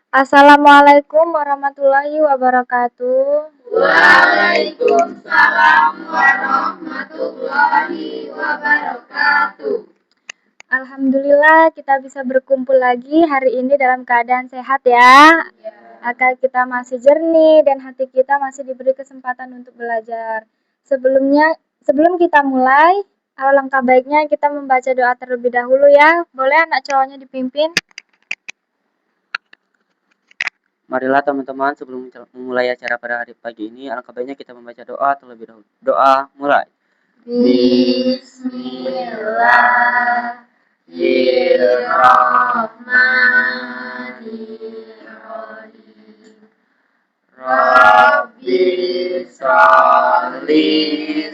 Assalamualaikum warahmatullahi wabarakatuh. Waalaikumsalam warahmatullahi wabarakatuh. Alhamdulillah kita bisa berkumpul lagi hari ini dalam keadaan sehat ya. Akal kita masih jernih dan hati kita masih diberi kesempatan untuk belajar. Sebelum kita mulai, alangkah baiknya kita membaca doa terlebih dahulu ya. Boleh anak cowoknya dipimpin? Marilah teman-teman, sebelum memulai acara pada hari pagi ini, alangkah baiknya kita membaca doa terlebih dahulu. Doa mulai. Bismillahirrahmanirrahim. Rabbi sholli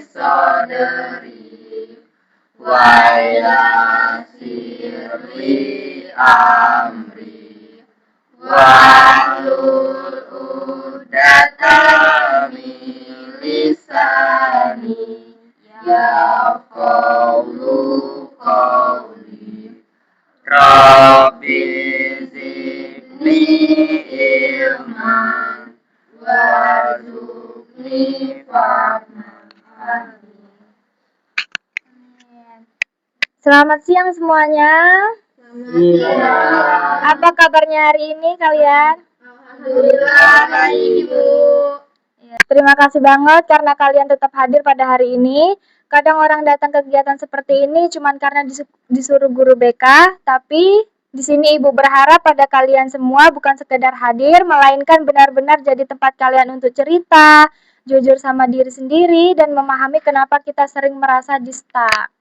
sadri wa yassirli amri wahlul 'uqdatam min lisani yafqahu qawli. Rabbi zidni ilman warzuqni fahman. Selamat siang semuanya. Apa kabarnya hari ini kalian? Alhamdulillah baik, Ibu. Terima kasih banget karena kalian tetap hadir pada hari ini. Kadang orang datang kegiatan seperti ini cuma karena disuruh guru BK, tapi di sini Ibu berharap pada kalian semua bukan sekedar hadir, melainkan benar-benar jadi tempat kalian untuk cerita, jujur sama diri sendiri, dan memahami kenapa kita sering merasa stuck.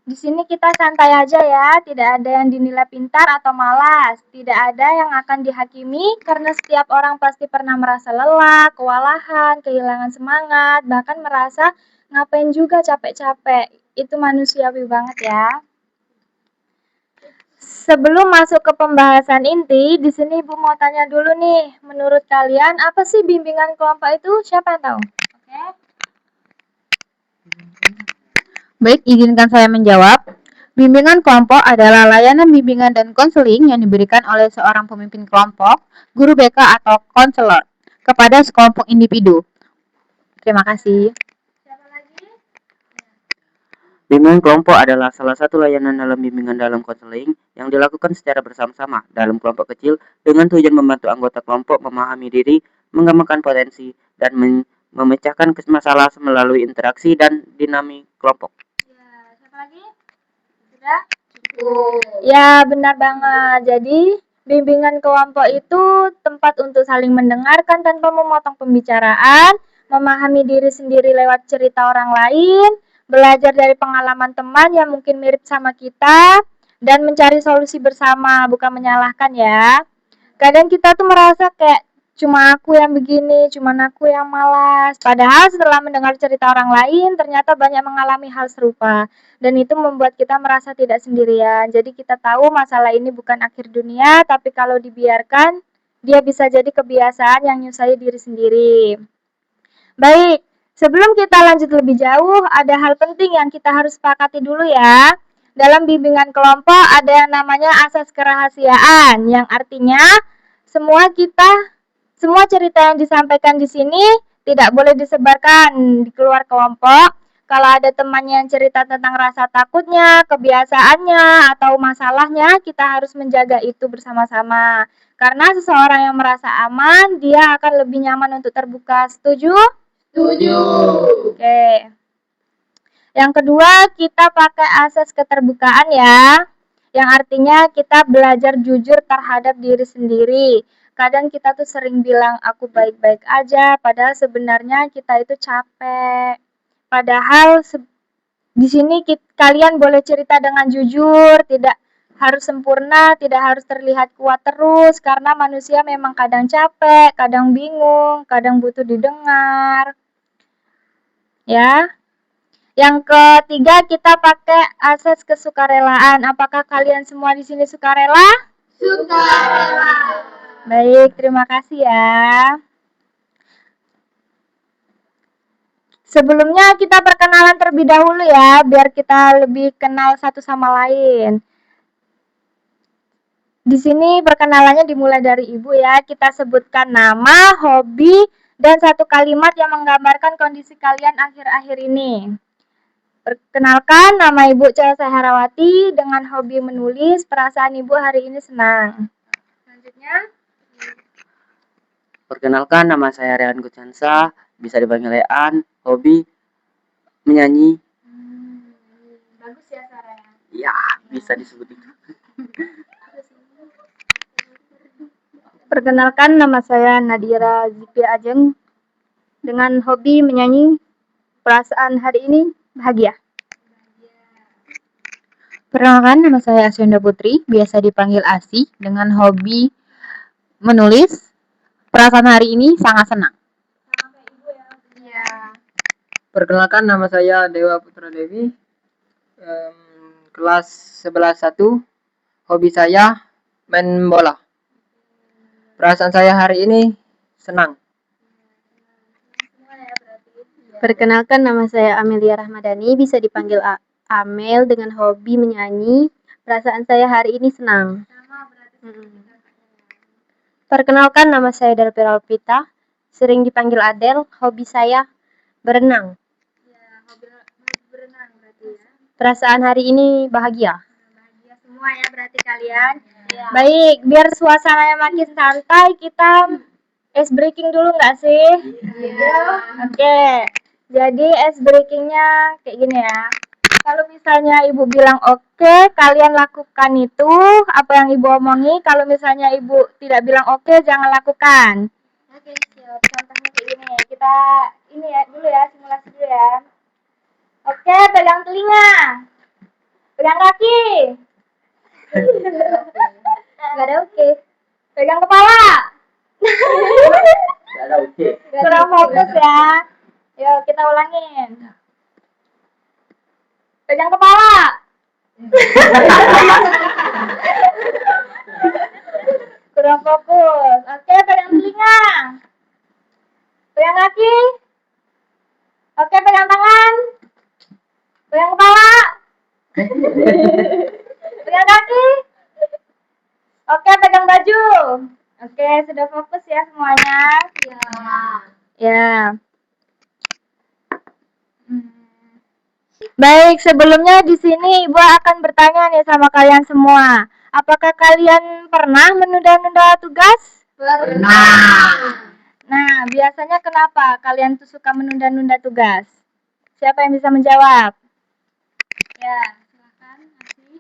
Di sini kita santai aja ya, tidak ada yang dinilai pintar atau malas, tidak ada yang akan dihakimi karena setiap orang pasti pernah merasa lelah, kewalahan, kehilangan semangat, bahkan merasa ngapain juga capek-capek. Itu manusiawi banget ya. Sebelum masuk ke pembahasan inti, di sini Ibu mau tanya dulu nih, menurut kalian apa sih bimbingan kelompok itu? Siapa yang tahu? Oke. Baik, izinkan saya menjawab. Bimbingan kelompok adalah layanan bimbingan dan konseling yang diberikan oleh seorang pemimpin kelompok, guru BK atau konselor kepada sekelompok individu. Terima kasih. Siapa lagi? Bimbingan kelompok adalah salah satu layanan dalam bimbingan dalam konseling yang dilakukan secara bersama-sama dalam kelompok kecil dengan tujuan membantu anggota kelompok memahami diri, mengembangkan potensi, dan memecahkan masalah melalui interaksi dan dinamik kelompok. Ya, siapa lagi? Sudah? Ya, benar banget. Jadi, bimbingan kelompok itu tempat untuk saling mendengarkan tanpa memotong pembicaraan, memahami diri sendiri lewat cerita orang lain, belajar dari pengalaman teman yang mungkin mirip sama kita, dan mencari solusi bersama, bukan menyalahkan ya. Kadang kita tuh merasa kayak cuma aku yang begini, cuma aku yang malas. Padahal setelah mendengar cerita orang lain, ternyata banyak mengalami hal serupa. Dan itu membuat kita merasa tidak sendirian. Jadi kita tahu masalah ini bukan akhir dunia, tapi kalau dibiarkan, dia bisa jadi kebiasaan yang nyusahi diri sendiri. Baik, sebelum kita lanjut lebih jauh, ada hal penting yang kita harus sepakati dulu ya. Dalam bimbingan kelompok ada yang namanya asas kerahasiaan, yang artinya semua cerita yang disampaikan di sini tidak boleh disebarkan di keluar kelompok. Kalau ada temannya yang cerita tentang rasa takutnya, kebiasaannya, atau masalahnya, kita harus menjaga itu bersama-sama. Karena seseorang yang merasa aman, dia akan lebih nyaman untuk terbuka. Setuju? Setuju. Oke. Yang kedua, kita pakai asas keterbukaan ya. Yang artinya kita belajar jujur terhadap diri sendiri. Kadang kita tuh sering bilang aku baik-baik aja, padahal sebenarnya kita itu capek. Padahal di sini kalian boleh cerita dengan jujur, tidak harus sempurna, tidak harus terlihat kuat terus, karena manusia memang kadang capek, kadang bingung, kadang butuh didengar. Ya. Yang ketiga, kita pakai asas kesukarelaan. Apakah kalian semua di sini sukarela? Sukarela. Baik, terima kasih ya. Sebelumnya kita perkenalan terlebih dahulu ya, biar kita lebih kenal satu sama lain. Di sini perkenalannya dimulai dari Ibu ya. Kita sebutkan nama, hobi, dan satu kalimat yang menggambarkan kondisi kalian akhir-akhir ini. Perkenalkan, nama Ibu Chelsea Herawati dengan hobi menulis. Perasaan Ibu hari ini senang. Selanjutnya, Perkenalkan, nama saya Rehan Kucansa, bisa dipanggil Rehan, hobi menyanyi. bagus ya suaranya. Ya, bisa disebut itu. Perkenalkan, nama saya Nadira Zipia Ajeng dengan hobi menyanyi. Perasaan hari ini bahagia. Perkenalkan, nama saya Asyanda Putri, biasa dipanggil Asi, dengan hobi menulis. Perasaan hari ini sangat senang. Iya. Perkenalkan, nama saya Dewa Putra Dewi, kelas 11-1. Hobi saya main bola. Perasaan saya hari ini senang. Perkenalkan, nama saya Amelia Rahmadani, bisa dipanggil Amel dengan hobi menyanyi. Perasaan saya hari ini senang. Perkenalkan, nama saya Delpira Alpita, sering dipanggil Adel. Hobi saya berenang. Hobi berenang berarti ya. Perasaan hari ini bahagia. Bahagia semua ya berarti kalian. Baik, biar suasananya makin santai, kita ice breaking dulu nggak sih? Iya. Oke, jadi ice breakingnya kayak gini ya. Kalau misalnya Ibu bilang oke, kalian lakukan itu apa yang Ibu omongi. Kalau misalnya Ibu tidak bilang oke, jangan lakukan. Oke, siap. Contohnya kayak gini. Kita ini ya dulu ya, simulasi dulu ya. Oke, pegang telinga. Pegang kaki. Gak ada oke. Pegang kepala. Kurang fokus ya. Yuk kita ulangin. Pegang kepala. Kurang fokus. Oke, pegang telinga. Pegang kaki. Oke, pegang tangan. Pegang kepala. Pegang kaki. Oke, pegang baju. Oke, sudah fokus ya semuanya? Ya. Baik, sebelumnya di sini Ibu akan bertanya nih sama kalian semua. Apakah kalian pernah menunda-nunda tugas? Pernah. Nah, biasanya kenapa kalian tuh suka menunda-nunda tugas? Siapa yang bisa menjawab? Ya, silakan. Nanti.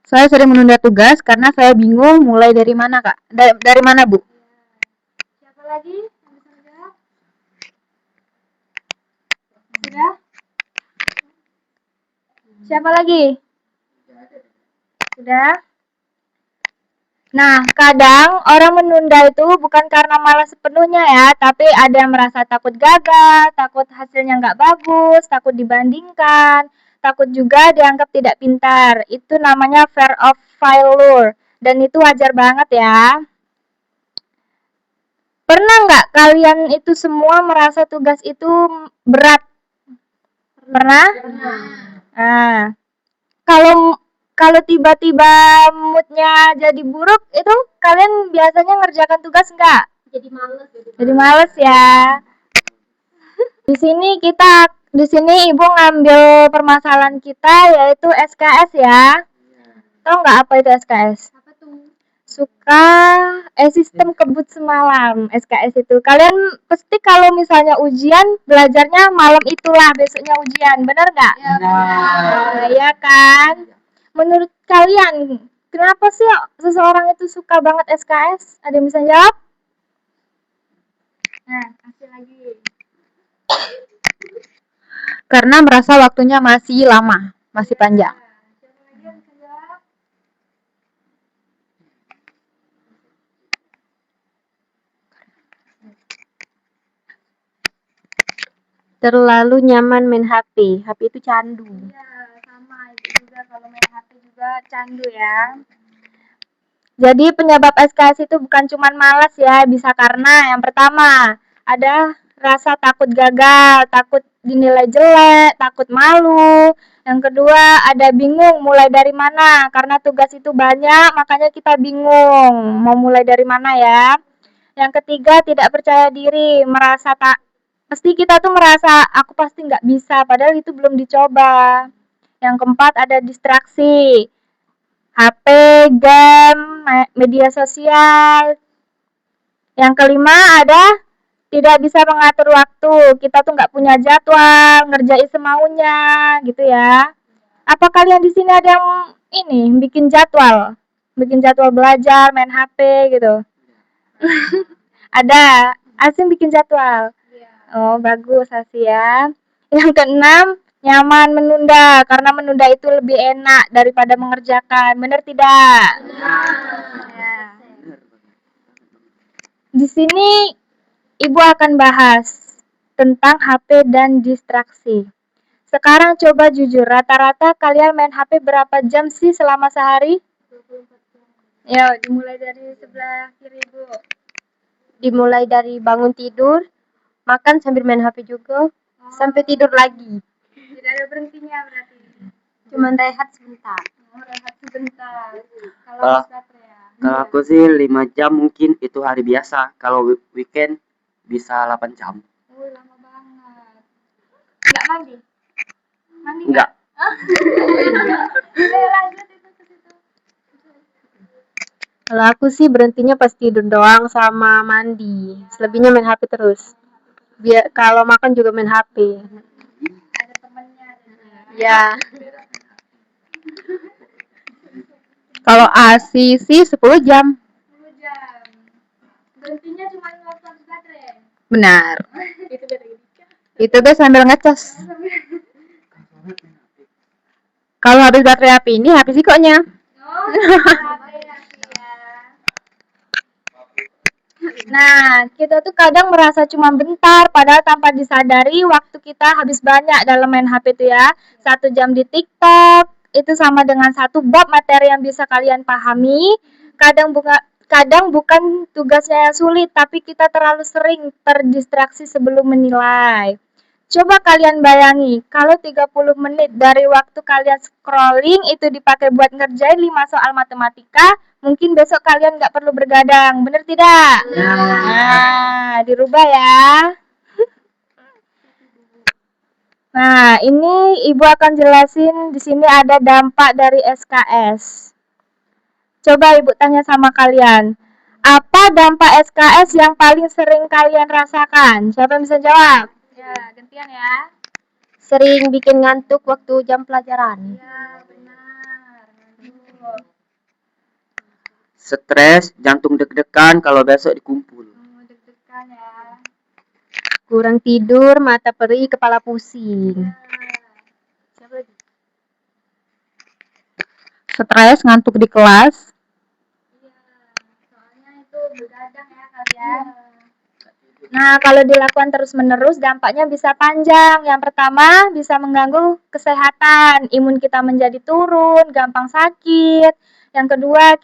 Saya sering menunda tugas karena saya bingung mulai dari mana, Kak? Dari mana, Bu? Siapa lagi yang bisa menjawab? Sudah? Siapa lagi? Sudah? Nah, kadang orang menunda itu bukan karena malas sepenuhnya ya, tapi ada yang merasa takut gagal, takut hasilnya nggak bagus, takut dibandingkan, takut juga dianggap tidak pintar. Itu namanya fear of failure, dan itu wajar banget ya. Pernah nggak kalian itu semua merasa tugas itu berat? Pernah? Nah, kalau tiba-tiba moodnya jadi buruk, itu kalian biasanya ngerjakan tugas nggak? Jadi males ya. Di sini Ibu ngambil permasalahan kita yaitu SKS ya. Tahu nggak apa itu SKS? Sistem kebut semalam, SKS itu. Kalian pasti kalau misalnya ujian belajarnya malam itulah, besoknya ujian, benar nggak? Ya kan? Menurut kalian, kenapa sih seseorang itu suka banget SKS? Ada yang bisa jawab? Nah, kasih lagi. Karena merasa waktunya masih lama, masih panjang. Siapa lagi yang bisa jawab? Terlalu nyaman main HP. HP itu candu. Iya, sama itu juga kalau main HP juga candu ya. Jadi penyebab SKS itu bukan cuma malas ya, bisa karena yang pertama ada rasa takut gagal, takut dinilai jelek, takut malu. Yang kedua ada bingung mulai dari mana, karena tugas itu banyak makanya kita bingung mau mulai dari mana ya. Yang ketiga tidak percaya diri, pasti kita tuh merasa aku pasti nggak bisa padahal itu belum dicoba. Yang keempat ada distraksi, HP, game, media sosial. Yang kelima ada tidak bisa mengatur waktu, kita tuh nggak punya jadwal, ngerjain semaunya gitu ya. Apa kalian di sini ada yang bikin jadwal belajar, main HP gitu? Ada, Asin bikin jadwal. Oh bagus Asia. Yang keenam nyaman menunda, karena menunda itu lebih enak daripada mengerjakan, benar tidak? Ya. Di sini Ibu akan bahas tentang HP dan distraksi. Sekarang coba jujur, rata-rata kalian main HP berapa jam sih selama sehari? Ya, dimulai dari sebelah kiri Bu. Dimulai dari bangun tidur, makan sambil main HP juga, sampai tidur lagi. Tidak ada berhentinya berarti. Cuman rehat sebentar. Rehat sebentar. Kalau Ah. baterai ya. Kalau aku sih 5 jam mungkin itu hari biasa. Kalau weekend bisa 8 jam. Lama banget. Enggak mandi? Mandi Enggak. Lanjut itu ke situ. Kalau aku sih berhentinya pas tidur doang sama mandi. Selebihnya main HP terus. Biar kalau makan juga main HP. Ada temennya. Ya. Kalau ASI sih 10 jam. 10 jam. Berhentinya cuma waktu habis baterai. Benar. Itu beda. Itu tuh sambil ngecas. Kalau habis baterai HP ini habis ikonya. Oh, ya. Nah, kita tuh kadang merasa cuma bentar, padahal tanpa disadari waktu kita habis banyak dalam main HP itu ya. 1 jam di TikTok, itu sama dengan 1 bab materi yang bisa kalian pahami. Kadang bukan tugasnya yang sulit, tapi kita terlalu sering terdistraksi sebelum menilai. Coba kalian bayangi, kalau 30 menit dari waktu kalian scrolling itu dipakai buat ngerjain 5 soal matematika, mungkin besok kalian nggak perlu bergadang, bener tidak? Nah, dirubah ya. Nah, ini Ibu akan jelasin di sini ada dampak dari SKS. Coba Ibu tanya sama kalian, apa dampak SKS yang paling sering kalian rasakan? Siapa yang bisa jawab? Ya, gantian ya. Sering bikin ngantuk waktu jam pelajaran. Ya, benar. Stres, jantung deg-degan kalau besok dikumpul. Deg-degan ya. Kurang tidur, mata perih, kepala pusing. Siapa lagi? Stres, ngantuk di kelas. Iya, soalnya itu begadang ya kalian. Nah, kalau dilakukan terus-menerus dampaknya bisa panjang. Yang pertama, bisa mengganggu kesehatan. Imun kita menjadi turun, gampang sakit. Yang kedua,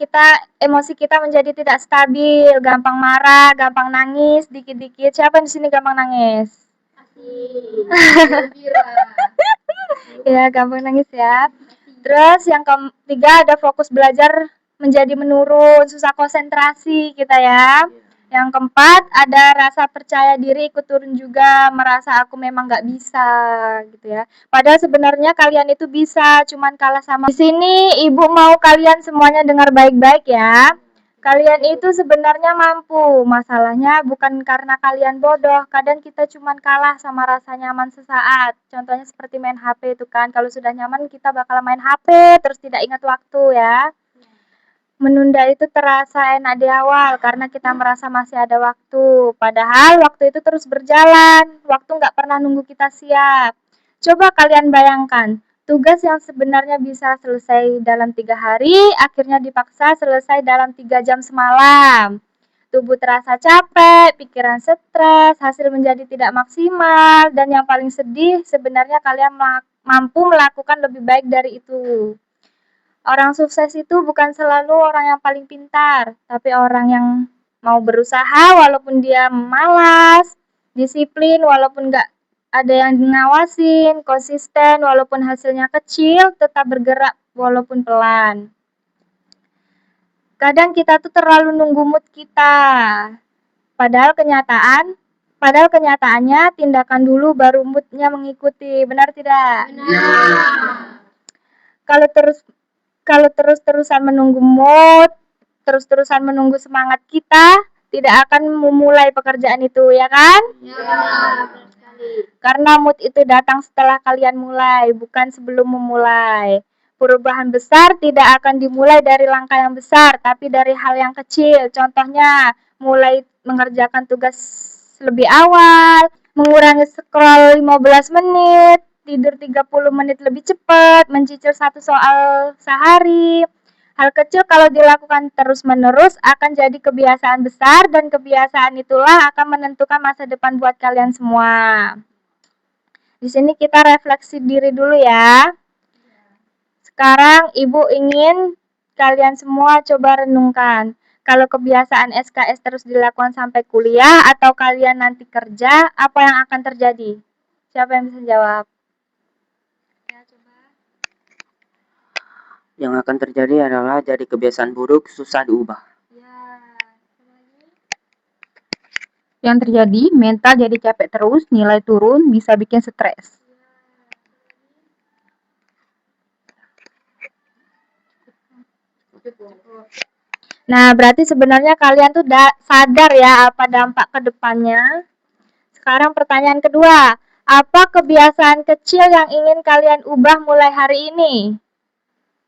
emosi kita menjadi tidak stabil, gampang marah, gampang nangis, dikit-dikit. Siapa di sini gampang nangis? Ya, gampang nangis ya. Terus yang ketiga ada fokus belajar menjadi menurun, susah konsentrasi kita ya. Yang keempat ada rasa percaya diri ikut turun juga, merasa aku memang nggak bisa gitu ya. Padahal sebenarnya kalian itu bisa, cuman kalah sama. Di sini Ibu mau kalian semuanya dengar baik-baik ya. Kalian itu sebenarnya mampu, masalahnya bukan karena kalian bodoh, kadang kita cuman kalah sama rasa nyaman sesaat. Contohnya seperti main HP itu kan, kalau sudah nyaman kita bakal main HP, terus tidak ingat waktu ya. Menunda itu terasa enak di awal, karena kita merasa masih ada waktu. Padahal waktu itu terus berjalan, waktu nggak pernah nunggu kita siap. Coba kalian bayangkan, tugas yang sebenarnya bisa selesai dalam 3 hari, akhirnya dipaksa selesai dalam 3 jam semalam. Tubuh terasa capek, pikiran stres, hasil menjadi tidak maksimal, dan yang paling sedih sebenarnya kalian mampu melakukan lebih baik dari itu. Orang sukses itu bukan selalu orang yang paling pintar, tapi orang yang mau berusaha walaupun dia malas, Disiplin walaupun nggak ada yang ngawasin, konsisten walaupun hasilnya kecil, tetap bergerak walaupun pelan. Kadang kita tuh terlalu nunggu mood kita. Padahal kenyataannya tindakan dulu baru moodnya mengikuti. Benar tidak? Kalau terus-terusan menunggu mood, terus-terusan menunggu semangat kita, tidak akan memulai pekerjaan itu, ya kan? Karena mood itu datang setelah kalian mulai, bukan sebelum memulai. Perubahan besar tidak akan dimulai dari langkah yang besar, tapi dari hal yang kecil. Contohnya, mulai mengerjakan tugas lebih awal, mengurangi scroll 15 menit, tidur 30 menit lebih cepat, mencicil 1 soal sehari. Hal kecil kalau dilakukan terus-menerus akan jadi kebiasaan besar, dan kebiasaan itulah akan menentukan masa depan buat kalian semua. Di sini kita refleksi diri dulu ya. Sekarang Ibu ingin kalian semua coba renungkan. Kalau kebiasaan SKS terus dilakukan sampai kuliah atau kalian nanti kerja, apa yang akan terjadi? Siapa yang bisa jawab? Ya, coba. Yang akan terjadi adalah jadi kebiasaan buruk, susah diubah. Ya, coba lagi. Yang terjadi, mental jadi capek terus, nilai turun, bisa bikin stres. Nah, berarti sebenarnya kalian tuh sadar ya apa dampak ke depannya. Sekarang pertanyaan kedua, apa kebiasaan kecil yang ingin kalian ubah mulai hari ini?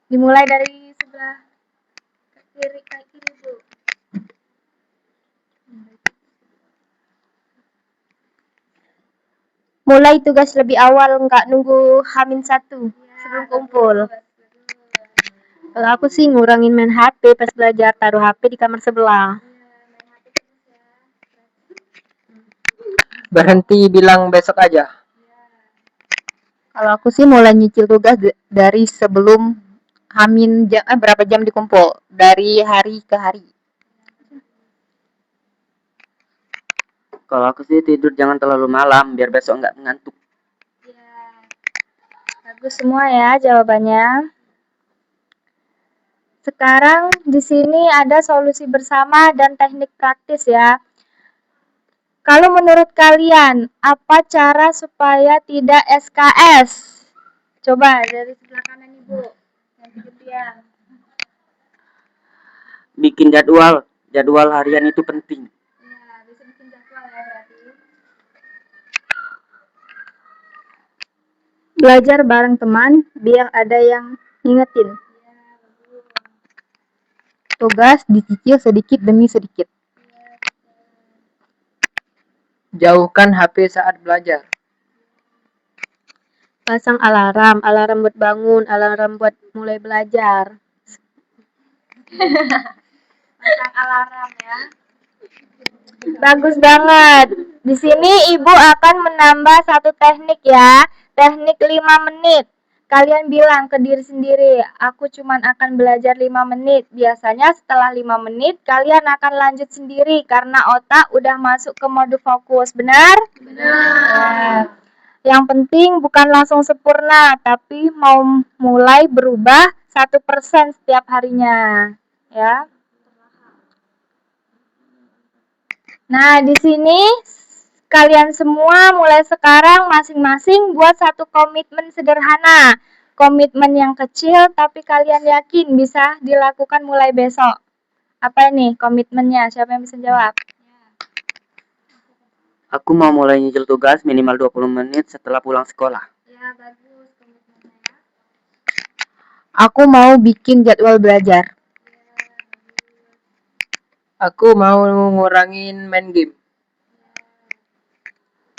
Dimulai dari sebelah kiri, Bu. Mulai tugas lebih awal, nggak nunggu H-1 sebelum kumpul. Kalau aku sih ngurangin main HP pas belajar, taruh HP di kamar sebelah. Berhenti bilang besok aja. Kalau aku sih mulai nyicil tugas dari sebelum berapa jam dikumpul, dari hari ke hari. Kalau aku sih tidur jangan terlalu malam, biar besok nggak ngantuk. Ya, bagus semua ya jawabannya. Sekarang di sini ada solusi bersama dan teknik praktis ya. Kalau menurut kalian, apa cara supaya tidak SKS? Coba dari sebelah kanan Ibu. Yang kegedean. Bikin jadwal harian itu penting. Ya, bisa bikin jadwal ya berarti. Belajar bareng teman biar ada yang ngingetin. Tugas dicicil sedikit demi sedikit. Jauhkan HP saat belajar. Pasang alarm buat bangun, alarm buat mulai belajar. Pasang alarm ya. Bagus banget. Di sini Ibu akan menambah satu teknik ya. Teknik 5 menit. Kalian bilang ke diri sendiri, aku cuman akan belajar 5 menit. Biasanya setelah 5 menit, kalian akan lanjut sendiri karena otak udah masuk ke mode fokus. Benar? Benar. Yang penting bukan langsung sempurna, tapi mau mulai berubah 1% setiap harinya. Ya. Nah, di sini kalian semua mulai sekarang masing-masing buat satu komitmen sederhana. Komitmen yang kecil tapi kalian yakin bisa dilakukan mulai besok. Apa ini komitmennya? Siapa yang bisa jawab? Aku mau mulai nyicil tugas minimal 20 menit setelah pulang sekolah. Ya, bagus komitmennya ya. Aku mau bikin jadwal belajar. Aku mau ngurangin main game.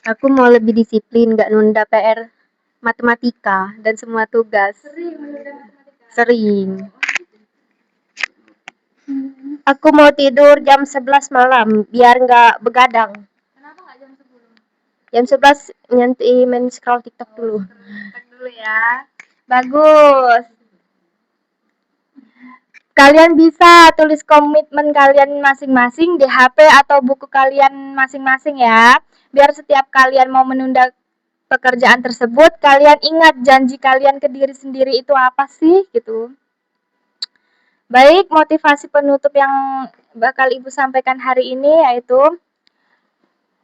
Aku mau lebih disiplin, gak nunda PR matematika dan semua tugas. Sering. Aku mau tidur jam 11 malam biar gak begadang. Kenapa nggak jam 10? Jam 11 nyantai main scroll TikTok dulu. Cek dulu ya. Bagus. Kalian bisa tulis komitmen kalian masing-masing di HP atau buku kalian masing-masing ya. Biar setiap kalian mau menunda pekerjaan tersebut, kalian ingat janji kalian ke diri sendiri itu apa sih gitu. Baik, motivasi penutup yang bakal Ibu sampaikan hari ini yaitu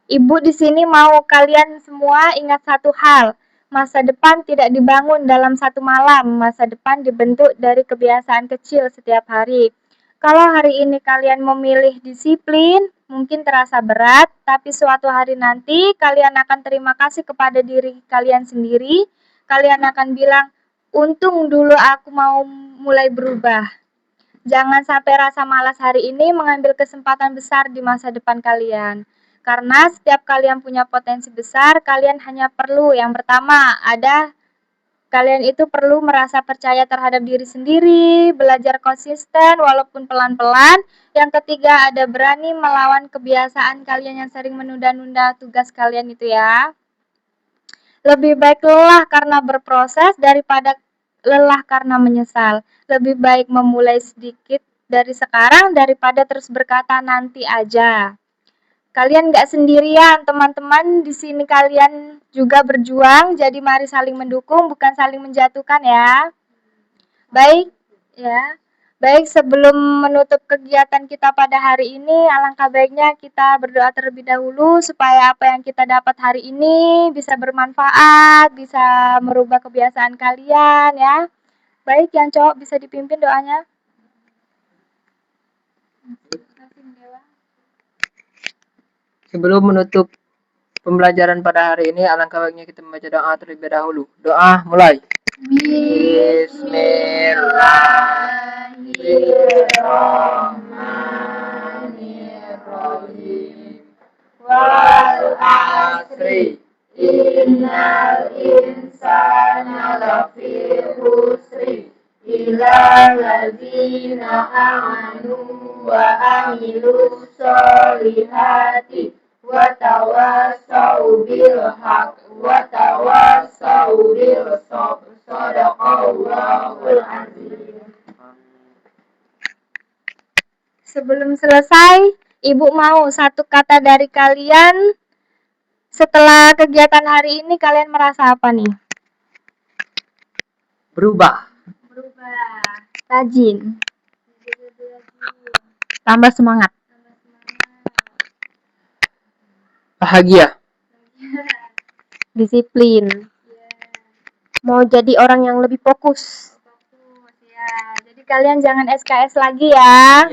Ibu di sini mau kalian semua ingat satu hal. Masa depan tidak dibangun dalam satu malam. Masa depan dibentuk dari kebiasaan kecil setiap hari. Kalau hari ini kalian memilih disiplin, mungkin terasa berat, tapi suatu hari nanti kalian akan terima kasih kepada diri kalian sendiri. Kalian akan bilang, untung dulu aku mau mulai berubah. Jangan sampai rasa malas hari ini mengambil kesempatan besar di masa depan kalian. Karena setiap kalian punya potensi besar, kalian hanya perlu yang pertama kalian itu perlu merasa percaya terhadap diri sendiri, belajar konsisten walaupun pelan-pelan. Yang ketiga ada berani melawan kebiasaan kalian yang sering menunda-nunda tugas kalian itu ya. Lebih baik lelah karena berproses daripada lelah karena menyesal. Lebih baik memulai sedikit dari sekarang daripada terus berkata nanti aja. Kalian nggak sendirian, teman-teman. Di sini kalian juga berjuang, jadi mari saling mendukung, bukan saling menjatuhkan ya. Baik, ya. Baik, sebelum menutup kegiatan kita pada hari ini, alangkah baiknya kita berdoa terlebih dahulu supaya apa yang kita dapat hari ini bisa bermanfaat, bisa merubah kebiasaan kalian ya. Baik, yang cowok bisa dipimpin doanya. Sebelum menutup pembelajaran pada hari ini, alangkah baiknya kita membaca doa terlebih dahulu. Doa mulai. Bismillahirrahmanirrahim. Wal asri. Innal insana lafi khusri. Illal ladzina amanu wa amilus solihati wa tawassau bil haq wa tawassau bil sabr. Shadaqallahul azim. Sebelum selesai, Ibu mau satu kata dari kalian. Setelah kegiatan hari ini kalian merasa apa nih? Berubah. Rajin. Tambah semangat. Bahagia. Disiplin. Mau jadi orang yang lebih fokus. Ya, jadi kalian jangan SKS lagi ya.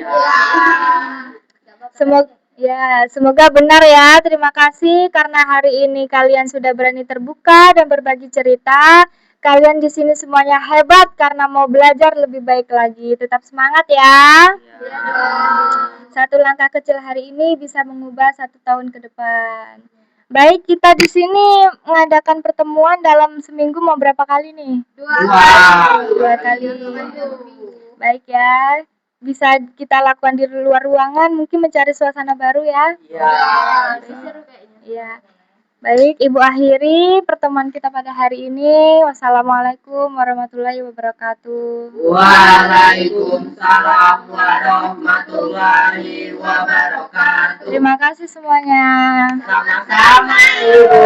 Semoga benar ya. Terima kasih karena hari ini kalian sudah berani terbuka dan berbagi cerita. Kalian di sini semuanya hebat karena mau belajar lebih baik lagi. Tetap semangat ya. Satu langkah kecil hari ini bisa mengubah 1 tahun ke depan. Baik, kita di sini mengadakan pertemuan dalam seminggu mau berapa kali nih? 2 kali. Baik ya. Bisa kita lakukan di luar ruangan, mungkin mencari suasana baru ya. Iya. Baik, Ibu akhiri pertemuan kita pada hari ini. Wassalamualaikum warahmatullahi wabarakatuh. Waalaikumsalam warahmatullahi wabarakatuh. Terima kasih semuanya. Sama-sama, Ibu.